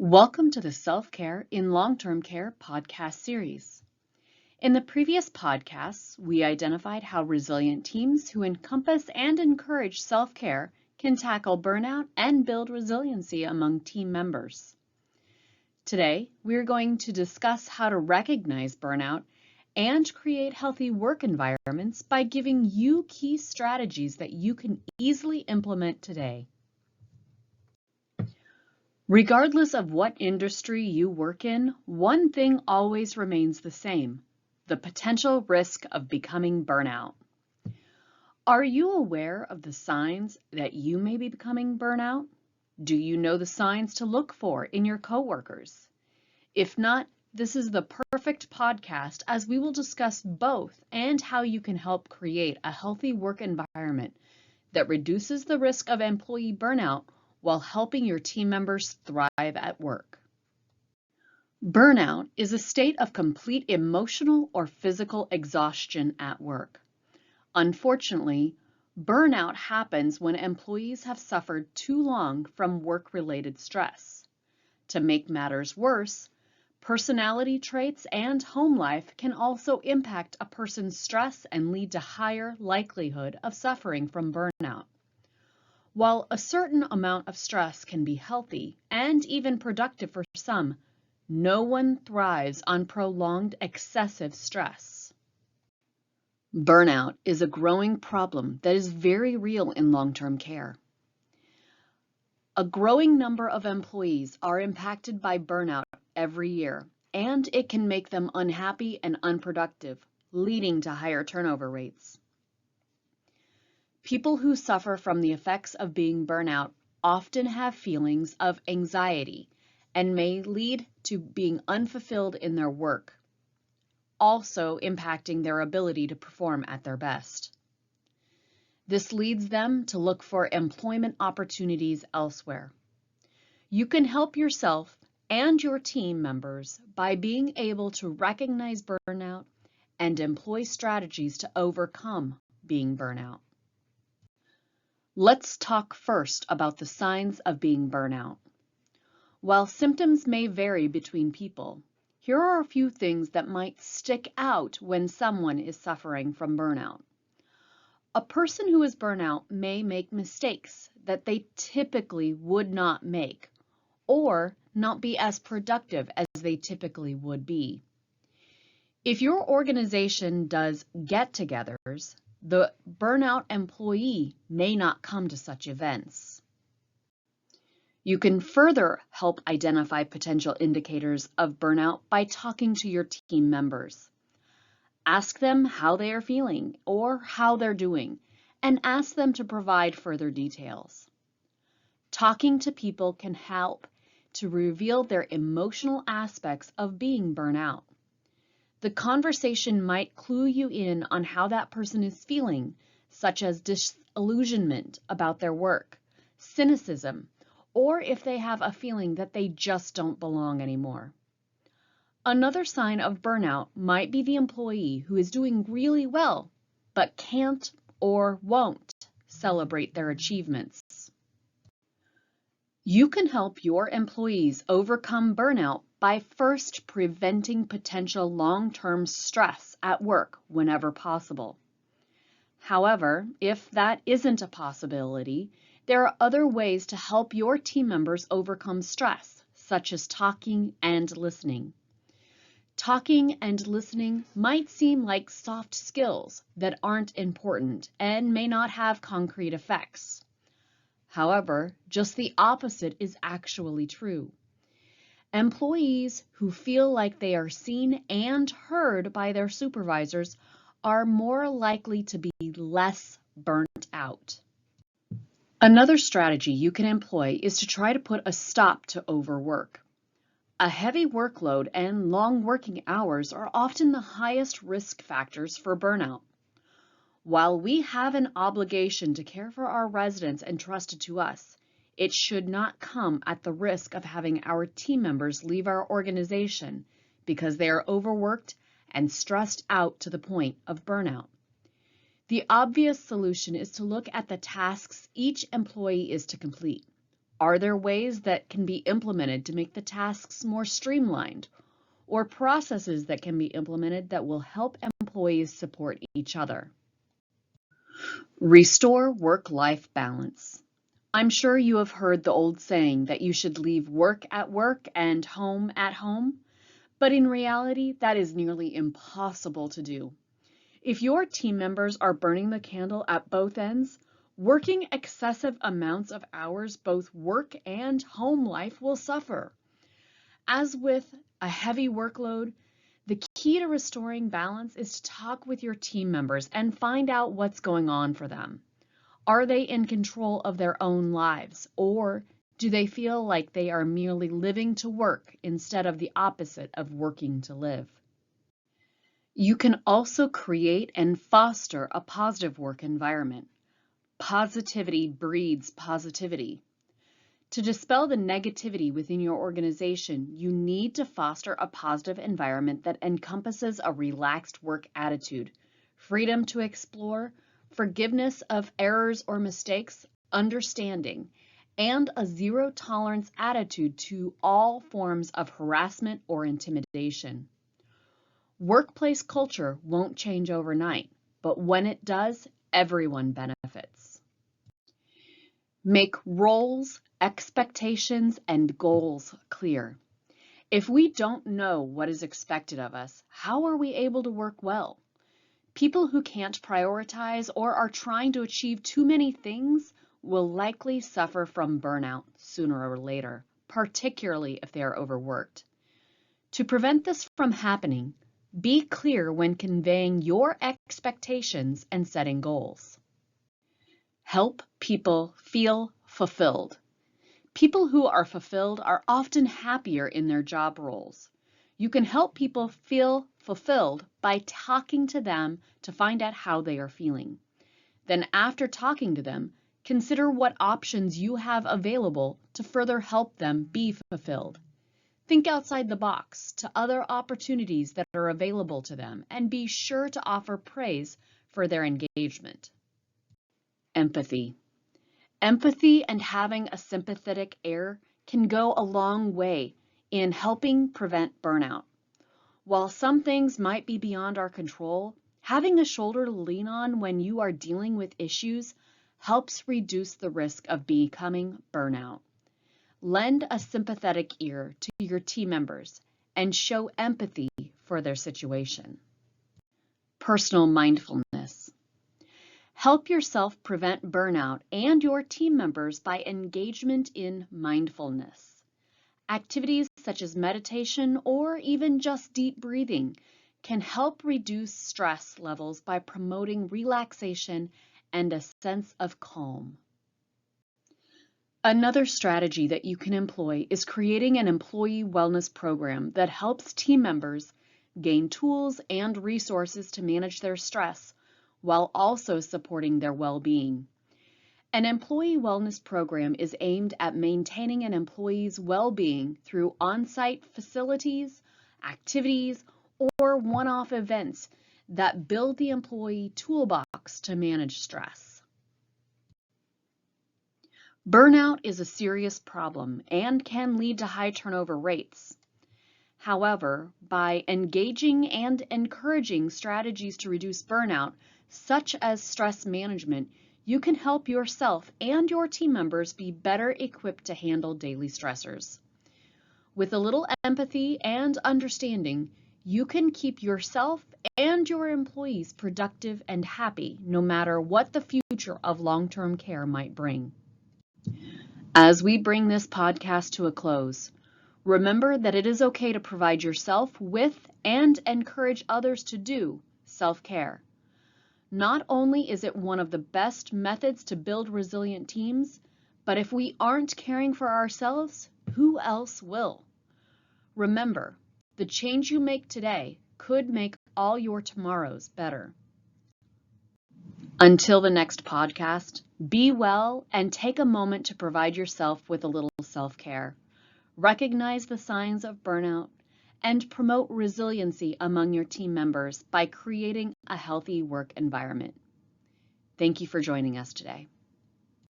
Welcome to the Self-Care in Long-Term Care podcast series. In the previous podcasts, we identified how resilient teams who encompass and encourage self-care can tackle burnout and build resiliency among team members. Today, we're going to discuss how to recognize burnout and create healthy work environments by giving you key strategies that you can easily implement today. Regardless of what industry you work in, one thing always remains the same: the potential risk of becoming burnout. Are you aware of the signs that you may be becoming burnout? Do you know the signs to look for in your coworkers? If not, this is the perfect podcast, as we will discuss both and how you can help create a healthy work environment that reduces the risk of employee burnout while helping your team members thrive at work. Burnout is a state of complete emotional or physical exhaustion at work. Unfortunately, burnout happens when employees have suffered too long from work-related stress. To make matters worse, personality traits and home life can also impact a person's stress and lead to higher likelihood of suffering from burnout. While a certain amount of stress can be healthy and even productive for some, no one thrives on prolonged excessive stress. Burnout is a growing problem that is very real in long-term care. A growing number of employees are impacted by burnout every year, and it can make them unhappy and unproductive, leading to higher turnover rates. People who suffer from the effects of being burnout often have feelings of anxiety and may lead to being unfulfilled in their work, also impacting their ability to perform at their best. This leads them to look for employment opportunities elsewhere. You can help yourself and your team members by being able to recognize burnout and employ strategies to overcome being burnout. Let's talk first about the signs of being burnout. While symptoms may vary between people, here are a few things that might stick out when someone is suffering from burnout. A person who is burnout may make mistakes that they typically would not make, or not be as productive as they typically would be. If your organization does get-togethers, the burnout employee may not come to such events. You can further help identify potential indicators of burnout by talking to your team members. Ask them how they are feeling or how they're doing, and ask them to provide further details. Talking to people can help to reveal their emotional aspects of being burnout. The conversation might clue you in on how that person is feeling, such as disillusionment about their work, cynicism, or if they have a feeling that they just don't belong anymore. Another sign of burnout might be the employee who is doing really well, but can't or won't celebrate their achievements. You can help your employees overcome burnout by first preventing potential long-term stress at work whenever possible. However, if that isn't a possibility, there are other ways to help your team members overcome stress, such as talking and listening. Talking and listening might seem like soft skills that aren't important and may not have concrete effects. However, just the opposite is actually true. Employees who feel like they are seen and heard by their supervisors are more likely to be less burnt out. Another strategy you can employ is to try to put a stop to overwork. A heavy workload and long working hours are often the highest risk factors for burnout. While we have an obligation to care for our residents entrusted to us, it should not come at the risk of having our team members leave our organization because they are overworked and stressed out to the point of burnout. The obvious solution is to look at the tasks each employee is to complete. Are there ways that can be implemented to make the tasks more streamlined, or processes that can be implemented that will help employees support each other? Restore work-life balance. I'm sure you have heard the old saying that you should leave work at work and home at home, but in reality, that is nearly impossible to do. If your team members are burning the candle at both ends, working excessive amounts of hours, both work and home life will suffer. As with a heavy workload, the key to restoring balance is to talk with your team members and find out what's going on for them. Are they in control of their own lives, or do they feel like they are merely living to work instead of the opposite of working to live? You can also create and foster a positive work environment. Positivity breeds positivity. To dispel the negativity within your organization, you need to foster a positive environment that encompasses a relaxed work attitude, freedom to explore, forgiveness of errors or mistakes, understanding, and a zero-tolerance attitude to all forms of harassment or intimidation. Workplace culture won't change overnight, but when it does, everyone benefits. Make roles, expectations, and goals clear. If we don't know what is expected of us, how are we able to work well? People who can't prioritize or are trying to achieve too many things will likely suffer from burnout sooner or later, particularly if they are overworked. To prevent this from happening, be clear when conveying your expectations and setting goals. Help people feel fulfilled. People who are fulfilled are often happier in their job roles. You can help people feel fulfilled by talking to them to find out how they are feeling. Then after talking to them, consider what options you have available to further help them be fulfilled. Think outside the box to other opportunities that are available to them and be sure to offer praise for their engagement. Empathy. Empathy and having a sympathetic ear can go a long way in helping prevent burnout. While some things might be beyond our control, having a shoulder to lean on when you are dealing with issues helps reduce the risk of becoming burnout. Lend a sympathetic ear to your team members and show empathy for their situation. Personal mindfulness. Help yourself prevent burnout and your team members by engagement in mindfulness. Activities such as meditation or even just deep breathing can help reduce stress levels by promoting relaxation and a sense of calm. Another strategy that you can employ is creating an employee wellness program that helps team members gain tools and resources to manage their stress while also supporting their well-being. An employee wellness program is aimed at maintaining an employee's well-being through on-site facilities, activities, or one-off events that build the employee toolbox to manage stress. Burnout is a serious problem and can lead to high turnover rates. However, by engaging and encouraging strategies to reduce burnout, such as stress management, you can help yourself and your team members be better equipped to handle daily stressors. With a little empathy and understanding, you can keep yourself and your employees productive and happy no matter what the future of long-term care might bring. As we bring this podcast to a close, remember that it is okay to provide yourself with and encourage others to do self-care. Not only is it one of the best methods to build resilient teams, but if we aren't caring for ourselves, who else will? Remember, the change you make today could make all your tomorrows better. Until the next podcast, be well and take a moment to provide yourself with a little self-care. Recognize the signs of burnout and promote resiliency among your team members by creating a healthy work environment. Thank you for joining us today.